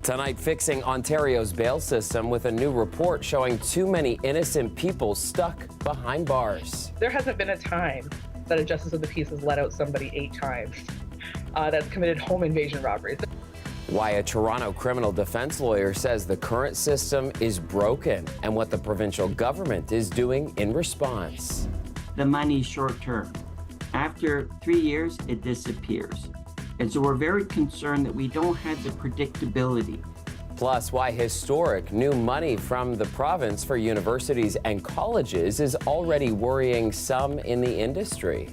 Tonight, fixing Ontario's bail system with a new report showing too many innocent people stuck behind bars. There hasn't been a time that a justice of the peace has let out somebody 8 times that's committed home invasion robberies. Why a Toronto criminal defense lawyer says the current system is broken and what the provincial government is doing in response. The money's short term. After 3 years, it disappears. And so we're very concerned that we don't have the predictability. Plus, why historic new money from the province for universities and colleges is already worrying some in the industry.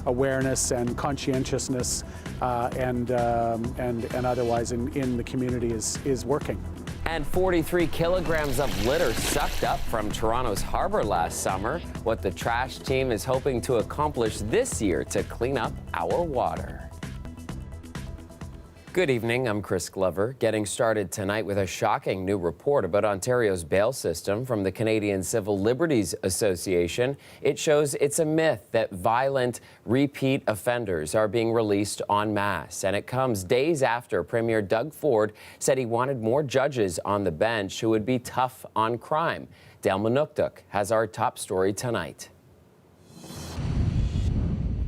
Awareness and conscientiousness and otherwise in the community is working. And 43 kilograms of litter sucked up from Toronto's harbour last summer. What the trash team is hoping to accomplish this year to clean up our water. Good evening, I'm Chris Glover. Getting started tonight with a shocking new report about Ontario's bail system from the Canadian Civil Liberties Association. It shows it's a myth that violent repeat offenders are being released en masse. And it comes days after Premier Doug Ford said he wanted more judges on the bench who would be tough on crime. Dale Manukduk has our top story tonight.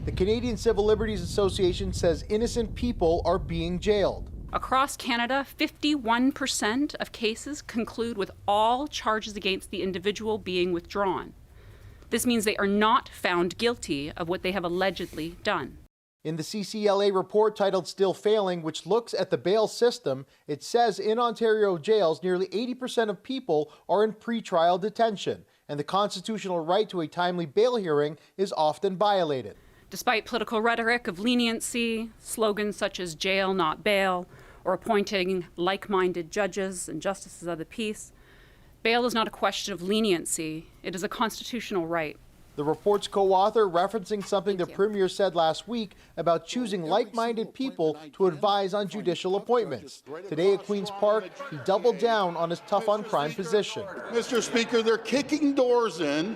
The Canadian Civil Liberties Association says innocent people are being jailed. Across Canada, 51% of cases conclude with all charges against the individual being withdrawn. This means they are not found guilty of what they have allegedly done. In the CCLA report titled Still Failing, which looks at the bail system, it says in Ontario jails, nearly 80% of people are in pretrial detention, and the constitutional right to a timely bail hearing is often violated. Despite political rhetoric of leniency, slogans such as jail, not bail, or appointing like-minded judges and justices of the peace, bail is not a question of leniency. It is a constitutional right. The report's co-author referencing something the Premier said last week about choosing like-minded people to advise on judicial appointments. Today at Queen's Park, he doubled down on his tough-on-crime position. Mr. Speaker, they're kicking doors in.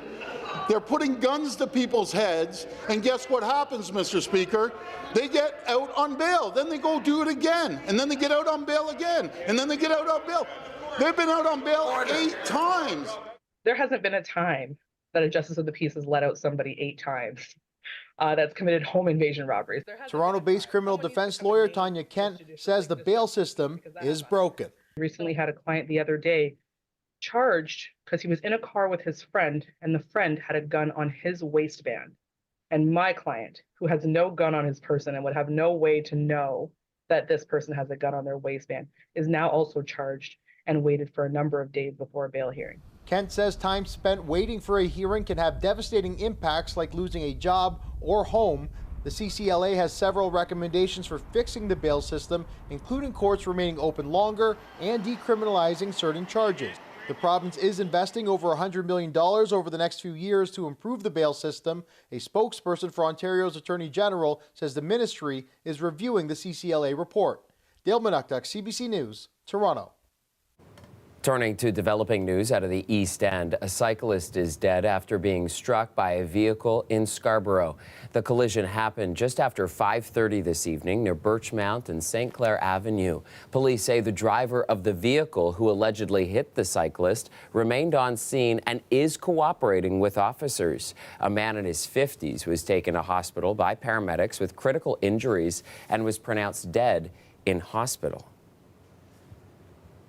They're putting guns to people's heads, and guess what happens, Mr. Speaker? They get out on bail, then they go do it again, and then they get out on bail again, and then they get out on bail. They've been out on bail 8 times. There hasn't been a time that a justice of the peace has let out somebody 8 times that's committed home invasion robberies. Toronto-based criminal defense lawyer Tanya Kent says the bail system is broken. Recently had a client the other day charged because he was in a car with his friend and the friend had a gun on his waistband. And my client, who has no gun on his person and would have no way to know that this person has a gun on their waistband, is now also charged and waited for a number of days before a bail hearing. Kent says time spent waiting for a hearing can have devastating impacts like losing a job or home. The CCLA has several recommendations for fixing the bail system, including courts remaining open longer and decriminalizing certain charges. The province is investing over $100 million over the next few years to improve the bail system. A spokesperson for Ontario's Attorney General says the ministry is reviewing the CCLA report. Dale Manukduk, CBC News, Toronto. Turning to developing news out of the East End, a cyclist is dead after being struck by a vehicle in Scarborough. The collision happened just after 5:30 this evening near Birchmount and St. Clair Avenue. Police say the driver of the vehicle who allegedly hit the cyclist remained on scene and is cooperating with officers. A man in his 50s was taken to hospital by paramedics with critical injuries and was pronounced dead in hospital.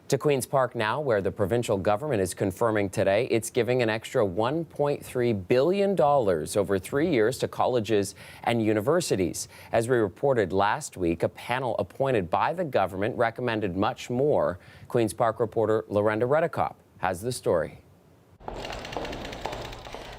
To Queen's Park now, where the provincial government is confirming today it's giving an extra $1.3 billion over 3 years to colleges and universities. As we reported last week, a panel appointed by the government recommended much more. Queen's Park reporter Lorenda Redekop has the story.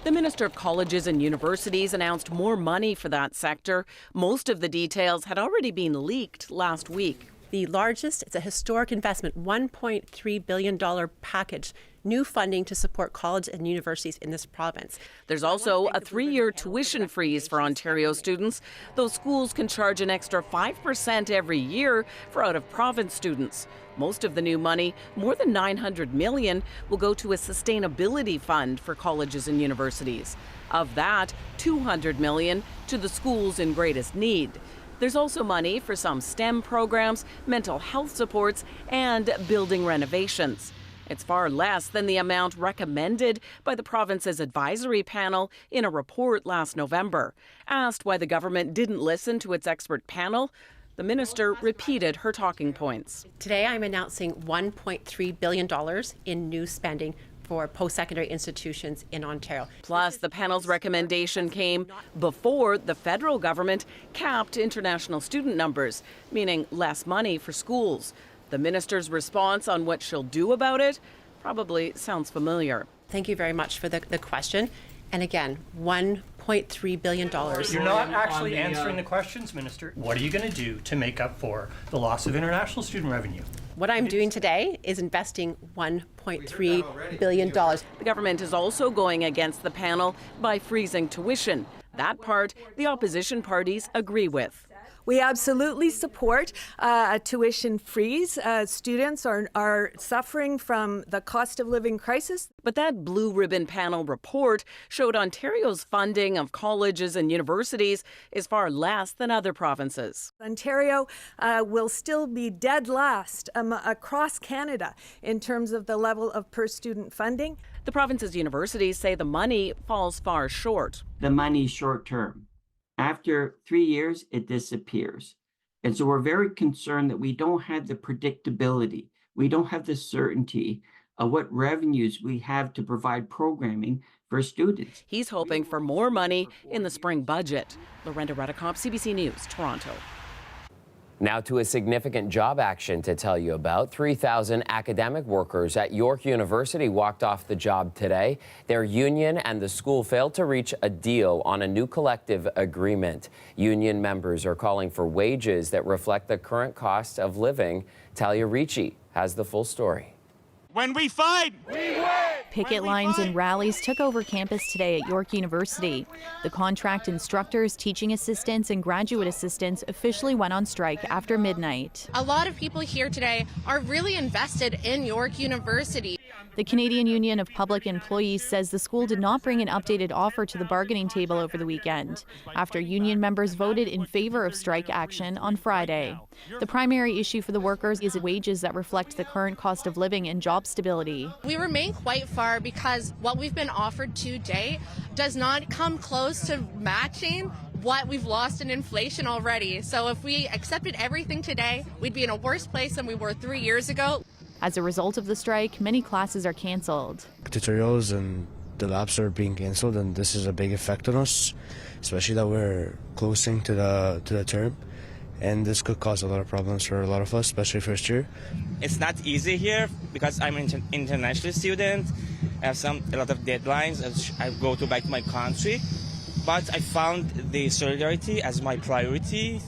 The Minister of Colleges and Universities announced more money for that sector. Most of the details had already been leaked last week. The largest, it's a historic investment, $1.3 billion package, new funding to support colleges and universities in this province. There's also a 3-year tuition freeze for Ontario students. Those schools can charge an extra 5% every year for out-of-province students. Most of the new money, more than $900 million, will go to a sustainability fund for colleges and universities. Of that, $200 million to the schools in greatest need. There's also money for some STEM programs, mental health supports, and building renovations. It's far less than the amount recommended by the province's advisory panel in a report last November. Asked why the government didn't listen to its expert panel, the minister repeated her talking points. Today I'm announcing $1.3 billion in new spending for post-secondary institutions in Ontario. Plus, the panel's recommendation came before the federal government capped international student numbers, meaning less money for schools. The minister's response on what she'll do about it probably sounds familiar. Thank you very much for the question. And again, $1.3 billion. You're not actually answering the questions, Minister. What are you going to do to make up for the loss of international student revenue? What I'm doing today is investing $1.3 billion. The government is also going against the panel by freezing tuition. That part the opposition parties agree with. We absolutely support a tuition freeze. Students are suffering from the cost of living crisis. But that blue ribbon panel report showed Ontario's funding of colleges and universities is far less than other provinces. Ontario will still be dead last across Canada in terms of the level of per student funding. The province's universities say the money falls far short. The money's short term. After 3 years, it disappears. And so we're very concerned that we don't have the predictability. We don't have the certainty of what revenues we have to provide programming for students. He's hoping for more money in the spring budget. Lorenda Redekop, CBC News, Toronto. Now to a significant job action to tell you about. 3,000 academic workers at York University walked off the job today. Their union and the school failed to reach a deal on a new collective agreement. Union members are calling for wages that reflect the current cost of living. Talia Ricci has the full story. When we fight, we win! Picket lines and rallies took over campus today at York University. The contract instructors, teaching assistants, and graduate assistants officially went on strike after midnight. A lot of people here today are really invested in York University. The Canadian Union of Public Employees says the school did not bring an updated offer to the bargaining table over the weekend, after union members voted in favor of strike action on Friday. The primary issue for the workers is wages that reflect the current cost of living and job stability. We remain quite far because what we've been offered today does not come close to matching what we've lost in inflation already. So if we accepted everything today, we'd be in a worse place than we were 3 years ago. As a result of the strike, many classes are canceled. Tutorials and the labs are being canceled, and this is a big effect on us, especially that we're closing to the term. And this could cause a lot of problems for a lot of us, especially first year. It's not easy here because I'm an international student. I have a lot of deadlines as I go back to my country. But I found the solidarity as my priority.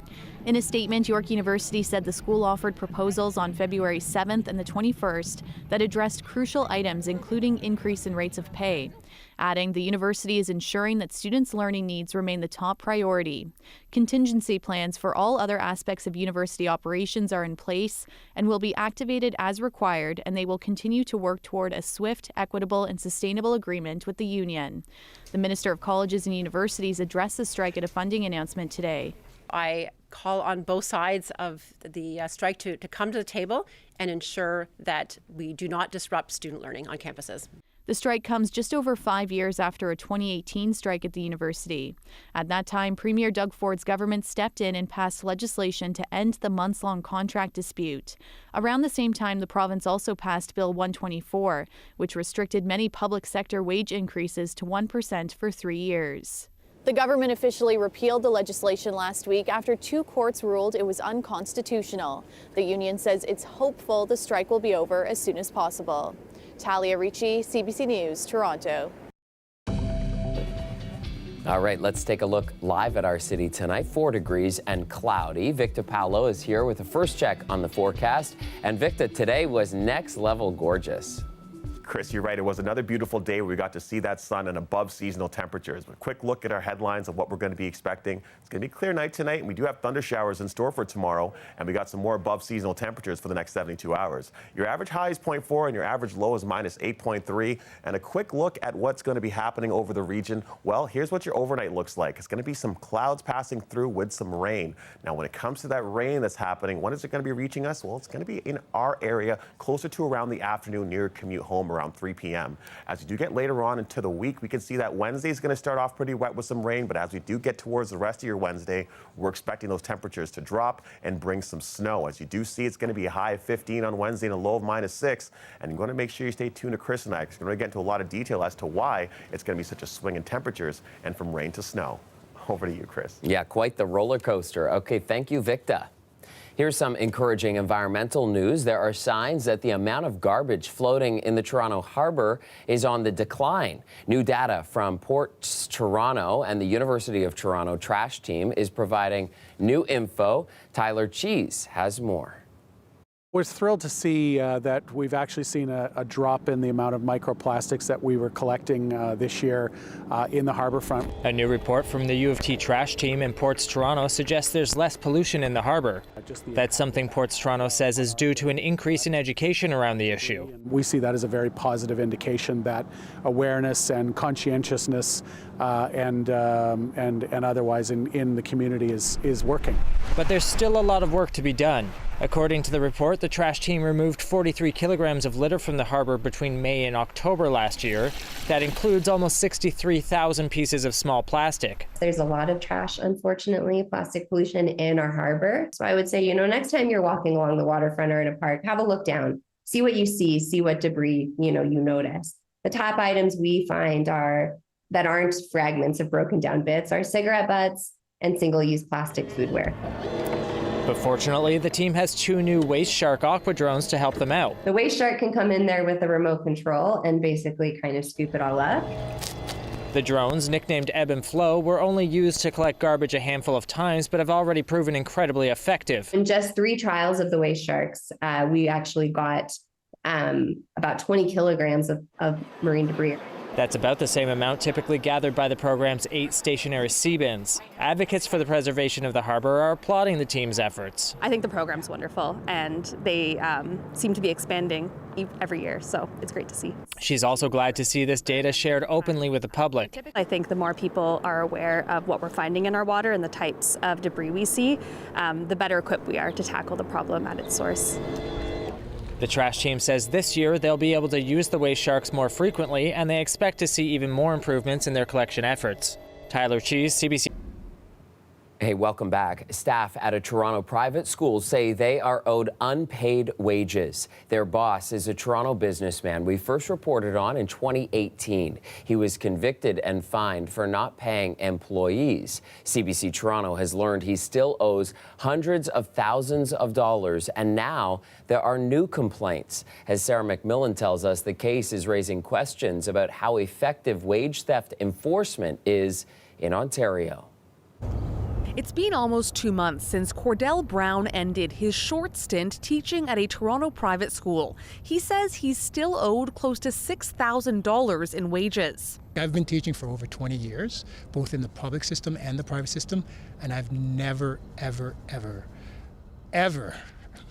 In a statement, York University said the school offered proposals on February 7th and the 21st that addressed crucial items, including increase in rates of pay, adding the university is ensuring that students' learning needs remain the top priority. Contingency plans for all other aspects of university operations are in place and will be activated as required, and they will continue to work toward a swift, equitable, and sustainable agreement with the union. The Minister of Colleges and Universities addressed the strike at a funding announcement today. I call on both sides of the strike to come to the table and ensure that we do not disrupt student learning on campuses. The strike comes just over 5 years after a 2018 strike at the university. At that time, Premier Doug Ford's government stepped in and passed legislation to end the months-long contract dispute. Around the same time, the province also passed Bill 124, which restricted many public sector wage increases to 1% for 3 years. The government officially repealed the legislation last week after 2 courts ruled it was unconstitutional. The union says it's hopeful the strike will be over as soon as possible. Talia Ricci, CBC News, Toronto. All right, let's take a look live at our city tonight. 4 degrees and cloudy. Victor Paolo is here with a first check on the forecast. And Victor, today was next level gorgeous. Chris, you're right. It was another beautiful day where we got to see that sun and above seasonal temperatures. But a quick look at our headlines of what we're going to be expecting. It's going to be a clear night tonight, and we do have thunder showers in store for tomorrow, and we got some more above seasonal temperatures for the next 72 hours. Your average high is 0.4 and your average low is minus 8.3. And a quick look at what's going to be happening over the region. Well, here's what your overnight looks like. It's going to be some clouds passing through with some rain. Now, when it comes to that rain that's happening, when is it going to be reaching us? Well, it's going to be in our area closer to around the afternoon near commute home around 3 p.m. As we do get later on into the week, we can see that Wednesday is going to start off pretty wet with some rain, but as we do get towards the rest of your Wednesday, we're expecting those temperatures to drop and bring some snow. As you do see, it's going to be a high of 15 on Wednesday and a low of -6, and you're going to make sure you stay tuned to Chris and I, because we're going to get into a lot of detail as to why it's going to be such a swing in temperatures and from rain to snow. Over to you, Chris. Yeah, quite the roller coaster. Okay, thank you, Victa. Here's some encouraging environmental news. There are signs that the amount of garbage floating in the Toronto Harbour is on the decline. New data from Ports Toronto and the University of Toronto trash team is providing new info. Tyler Cheese has more. We're thrilled to see that we've actually seen a drop in the amount of microplastics that we were collecting this year in the harbourfront. A new report from the U of T trash team in Ports Toronto suggests there's less pollution in the harbour. That's something Ports Toronto says is due to an increase in education around the issue. We see that as a very positive indication that awareness and conscientiousness and otherwise in the community is working. But there's still a lot of work to be done. According to the report, the trash team removed 43 kilograms of litter from the harbour between May and October last year. That includes almost 63,000 pieces of small plastic. There's a lot of trash, unfortunately, plastic pollution in our harbour. So I would say, next time you're walking along the waterfront or in a park, have a look down, see what you see what debris, you notice. The top items we find that aren't fragments of broken down bits are cigarette butts and single-use plastic foodware. But fortunately, the team has 2 new Waste Shark Aqua drones to help them out. The Waste Shark can come in there with a remote control and basically kind of scoop it all up. The drones, nicknamed Ebb and Flow, were only used to collect garbage a handful of times, but have already proven incredibly effective. In just 3 trials of the Waste Sharks, we actually got about 20 kilograms of marine debris. That's about the same amount typically gathered by the program's 8 stationary sea bins. Advocates for the preservation of the harbour are applauding the team's efforts. I think the program's wonderful, and they seem to be expanding every year, so it's great to see. She's also glad to see this data shared openly with the public. I think the more people are aware of what we're finding in our water and the types of debris we see, the better equipped we are to tackle the problem at its source. The trash team says this year they'll be able to use the Waste Sharks more frequently, and they expect to see even more improvements in their collection efforts. Tyler Cheese, CBC. Hey, welcome back. Staff at a Toronto private school say they are owed unpaid wages. Their boss is a Toronto businessman we first reported on in 2018. He was convicted and fined for not paying employees. CBC Toronto has learned he still owes hundreds of thousands of dollars, and now there are new complaints. As Sarah McMillan tells us, the case is raising questions about how effective wage theft enforcement is in Ontario. It's been almost 2 months since Cordell Brown ended his short stint teaching at a Toronto private school. He says he's still owed close to $6,000 in wages. I've been teaching for over 20 years, both in the public system and the private system, and I've never, ever, ever, ever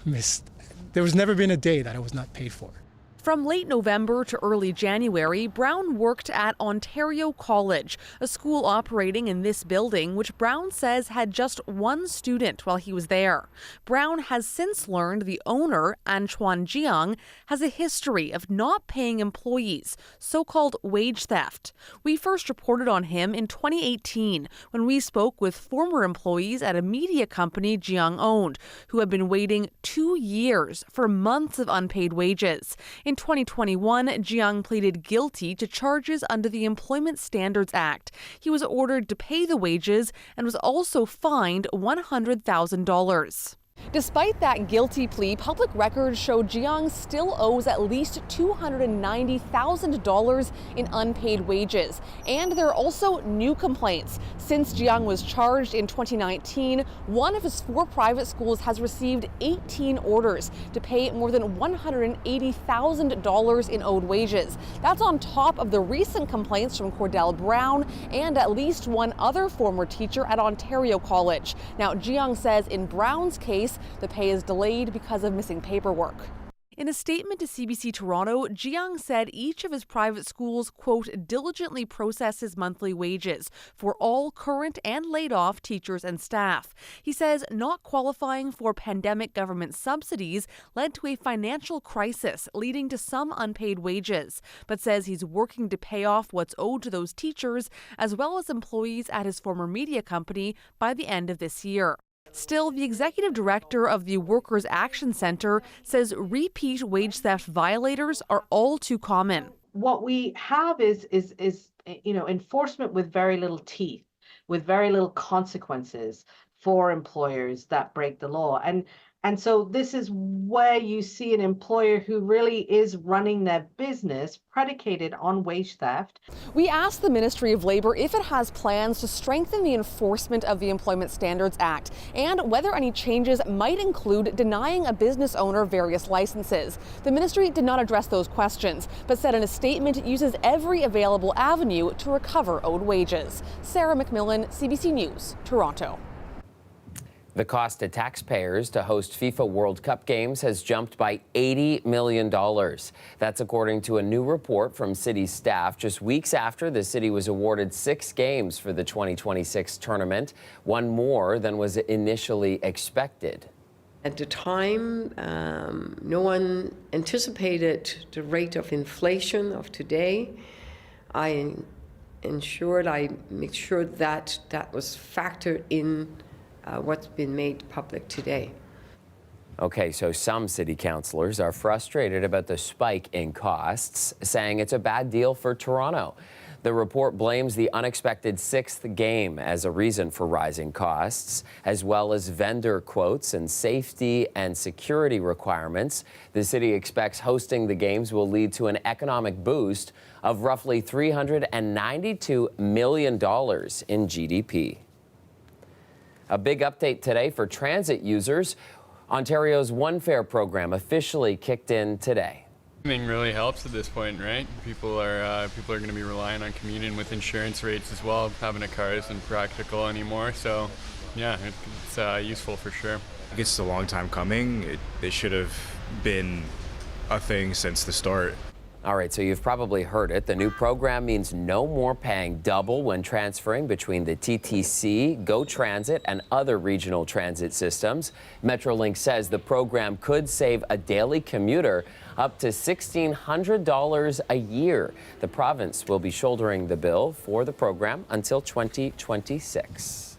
missed. There was never been a day that I was not paid for. From late November to early January, Brown worked at Ontario College, a school operating in this building, which Brown says had just 1 student while he was there. Brown has since learned the owner, Antoine Jiang, has a history of not paying employees, so-called wage theft. We first reported on him in 2018 when we spoke with former employees at a media company Jiang owned, who had been waiting 2 years for months of unpaid wages. In 2021, Jiang pleaded guilty to charges under the Employment Standards Act. He was ordered to pay the wages and was also fined $100,000. Despite that guilty plea, public records show Jiang still owes at least $290,000 in unpaid wages. And there are also new complaints. Since Jiang was charged in 2019, one of his 4 private schools has received 18 orders to pay more than $180,000 in owed wages. That's on top of the recent complaints from Cordell Brown and at least one other former teacher at Ontario College. Now, Jiang says in Brown's case, the pay is delayed because of missing paperwork. In a statement to CBC Toronto, Jiang said each of his private schools, quote, diligently processes monthly wages for all current and laid-off teachers and staff. He says not qualifying for pandemic government subsidies led to a financial crisis, leading to some unpaid wages, but says he's working to pay off what's owed to those teachers as well as employees at his former media company by the end of this year. Still, the executive director of the Workers' Action Centre says repeat wage theft violators are all too common. What we have is enforcement with very little teeth, with very little consequences for employers that break the law. And so this is where you see an employer who really is running their business predicated on wage theft. We asked the Ministry of Labour if it has plans to strengthen the enforcement of the Employment Standards Act and whether any changes might include denying a business owner various licenses. The ministry did not address those questions, but said in a statement it uses every available avenue to recover owed wages. Sarah McMillan, CBC News, Toronto. The cost to taxpayers to host FIFA World Cup games has jumped by $80 million. That's according to a new report from city staff just weeks after the city was awarded 6 games for the 2026 tournament, one more than was initially expected. At the time, no one anticipated the rate of inflation of today. I make sure that that was factored in what's been made public today. Okay, so some city councillors are frustrated about the spike in costs, saying it's a bad deal for Toronto. The report blames the unexpected 6th game as a reason for rising costs, as well as vendor quotes and safety and security requirements. The city expects hosting the games will lead to an economic boost of roughly $392 million in GDP. A big update today for transit users. Ontario's One Fare program officially kicked in today. Everything really helps at this point, right? People are going to be relying on commuting with insurance rates as well. Having a car isn't practical anymore, so yeah, it's useful for sure. I guess it's a long time coming. It should have been a thing since the start. All right, so you've probably heard it. The new program means no more paying double when transferring between the TTC, GO Transit, and other regional transit systems. Metrolink says the program could save a daily commuter up to $1,600 a year. The province will be shouldering the bill for the program until 2026.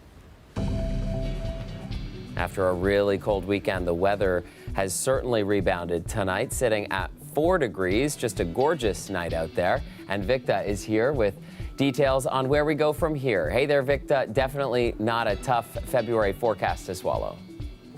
After a really cold weekend, the weather has certainly rebounded tonight, sitting at 4 degrees, just a gorgeous night out there. And Victa is here with details on where we go from here. Hey there, Victa. Definitely not a tough February forecast to swallow.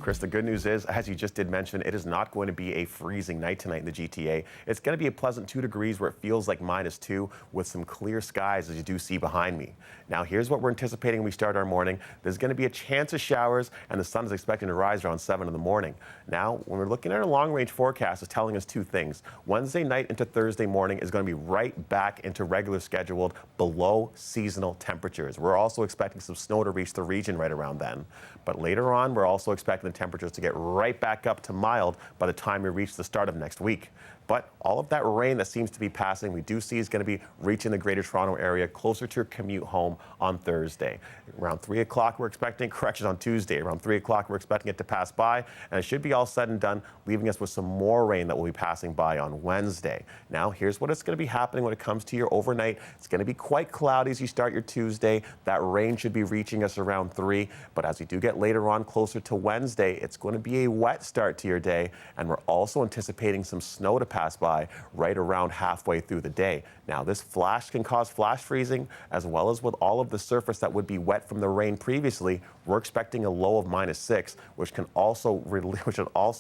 Chris, the good news is, as you just did mention, it is not going to be a freezing night tonight in the GTA. It's going to be a pleasant 2 degrees where it feels like -2 with some clear skies, as you do see behind me. Now, here's what we're anticipating when we start our morning. There's going to be a chance of showers, and the sun is expecting to rise around 7 in the morning. Now, when we're looking at our long-range forecast, it's telling us 2 things. Wednesday night into Thursday morning is going to be right back into regular scheduled below seasonal temperatures. We're also expecting some snow to reach the region right around then. But later on, we're also expecting the temperatures to get right back up to mild by the time we reach the start of next week. But all of that rain that seems to be passing, we do see is going to be reaching the Greater Toronto area closer to your commute home on Thursday. Around 3 o'clock, we're expecting corrections on Tuesday. Around 3 o'clock, we're expecting it to pass by, and it should be all said and done, leaving us with some more rain that will be passing by on Wednesday. Now, here's what is going to be happening when it comes to your overnight. It's going to be quite cloudy as you start your Tuesday. That rain should be reaching us around 3, but as we do get later on closer to Wednesday, Wednesday, it's going to be a wet start to your day, and we're also anticipating some snow to pass by right around halfway through the day. Now, this flash can cause flash freezing, as well as with all of the surface that would be wet from the rain previously. We're expecting a low of -6, which can also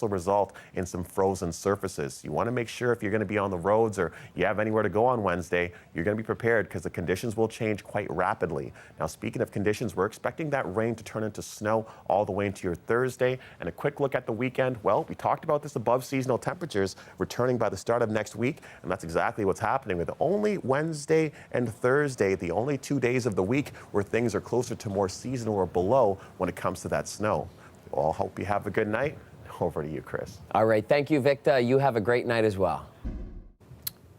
result in some frozen surfaces. You want to make sure if you're going to be on the roads or you have anywhere to go on Wednesday, you're going to be prepared because the conditions will change quite rapidly. Now, speaking of conditions, we're expecting that rain to turn into snow all the way into your Thursday. And a quick look at the weekend. Well, we talked about this above seasonal temperatures returning by the start of next week, and that's exactly what's happening with only Wednesday and Thursday, the only 2 days of the week where things are closer to more seasonal or below when it comes to that snow. We all hope you have a good night. Over to you, Chris. All right. Thank you, Victor. You have a great night as well.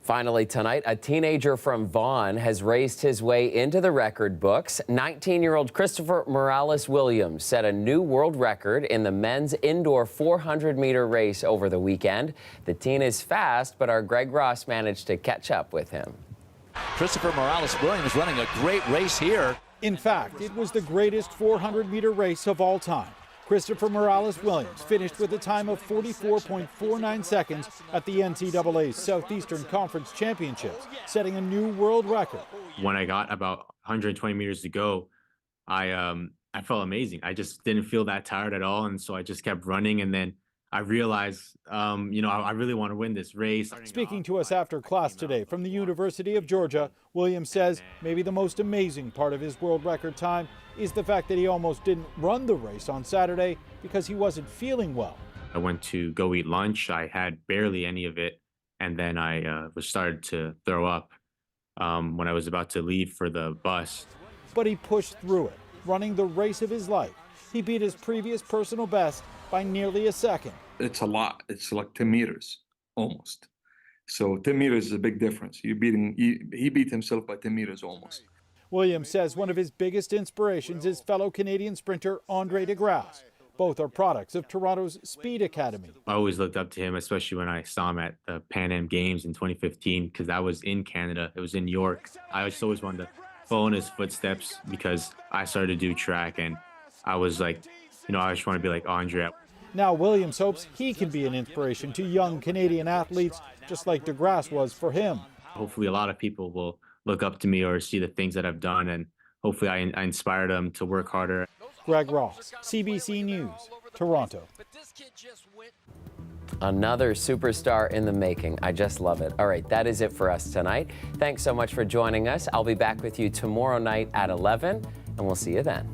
Finally tonight, a teenager from Vaughan has raced his way into the record books. 19-year-old Christopher Morales-Williams set a new world record in the men's indoor 400-meter race over the weekend. The teen is fast, but our Greg Ross managed to catch up with him. Christopher Morales-Williams running a great race here. In fact, it was the greatest 400-meter race of all time. Christopher Morales-Williams finished with a time of 44.49 seconds at the NCAA Southeastern Conference Championships, setting a new world record. When I got about 120 meters to go, I felt amazing. I just didn't feel that tired at all, and so I just kept running, and then I realized, I really want to win this race. Speaking to us after class today from the University of Georgia, Williams says maybe the most amazing part of his world record time is the fact that he almost didn't run the race on Saturday because he wasn't feeling well. I went to go eat lunch. I had barely any of it, and then I started to throw up when I was about to leave for the bus. But he pushed through it, running the race of his life. He beat his previous personal best by nearly a second. It's a lot. It's like 10 meters, almost. So 10 meters is a big difference. He beat himself by 10 meters almost. Williams says one of his biggest inspirations is fellow Canadian sprinter Andre DeGrasse. Both are products of Toronto's Speed Academy. I always looked up to him, especially when I saw him at the Pan Am Games in 2015, because that was in Canada. It was in New York. I just always wanted to follow in his footsteps because I started to do track, and I was like, I just want to be like Andre. Now Williams hopes he can be an inspiration to young Canadian athletes, just like DeGrasse was for him. Hopefully a lot of people will look up to me or see the things that I've done, and hopefully I inspire them to work harder. Greg Ross, CBC News, Toronto. Another superstar in the making. I just love it. All right, that is it for us tonight. Thanks so much for joining us. I'll be back with you tomorrow night at 11, and we'll see you then.